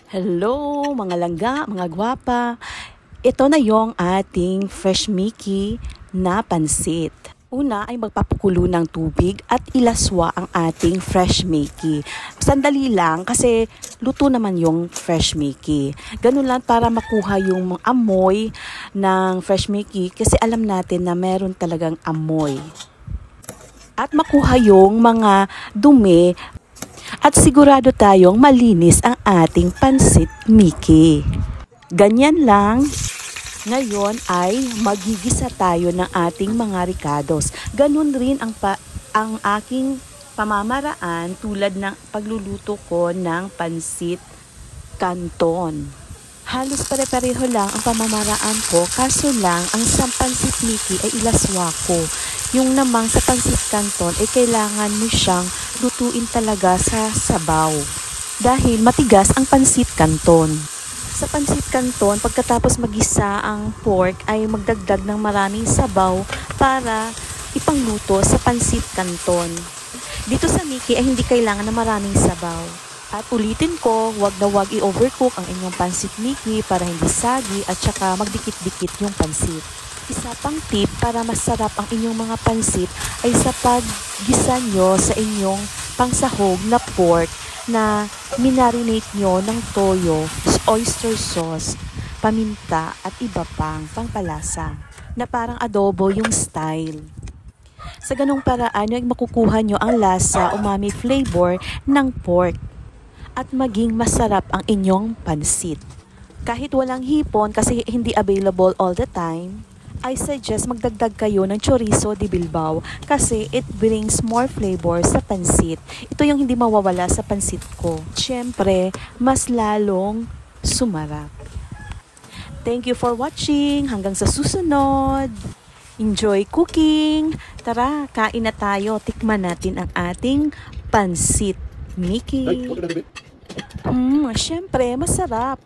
Hello mga langga, mga gwapa. Ito na yung ating fresh Mickey na pansit. Una ay magpapakulo ng tubig at ilaswa ang ating fresh Mickey. Sandali lang kasi luto naman yung fresh Mickey. Ganun lang para makuha yung amoy ng fresh Mickey kasi alam natin na meron talagang amoy. At makuha yung mga dumi at sigurado tayong malinis ang ating pansit Mickey. Ganyan lang. Ngayon ay magigisa tayo ng ating mga ricados. Ganun rin ang aking pamamaraan tulad ng pagluluto ko ng pansit canton. Halos pare-pareho lang ang pamamaraan ko, kaso lang ang sa pansit Mickey ay ilaswa ko. Yung namang sa pansit canton ay kailangan mo siyang lutuin talaga sa sabaw. Dahil matigas ang pansit canton. Sa pansit canton, pagkatapos magisa ang pork ay magdagdag ng maraming sabaw para ipangluto sa pansit canton. Dito sa Mickey ay hindi kailangan ng maraming sabaw. At ulitin ko, wag na wag i-overcook ang inyong pansit Mickey para hindi sagi at saka magdikit-dikit yung pansit. Isa pang tip para masarap ang inyong mga pansit ay sa paggisa nyo sa inyong pangsahog na pork na minarinate nyo ng toyo, oyster sauce, paminta at iba pang pangpalasa na parang adobo yung style. Sa ganung paraan ay makukuha nyo ang lasa, umami flavor ng pork at maging masarap ang inyong pansit. Kahit walang hipon kasi hindi available all the time, I suggest magdagdag kayo ng chorizo de Bilbao kasi it brings more flavor sa pansit. Ito yung hindi mawawala sa pansit ko. Siyempre, mas lalong sumarap. Thank you for watching. Hanggang sa susunod. Enjoy cooking. Tara, kain na tayo. Tikman natin ang ating pansit Mickey. Siyempre, masarap.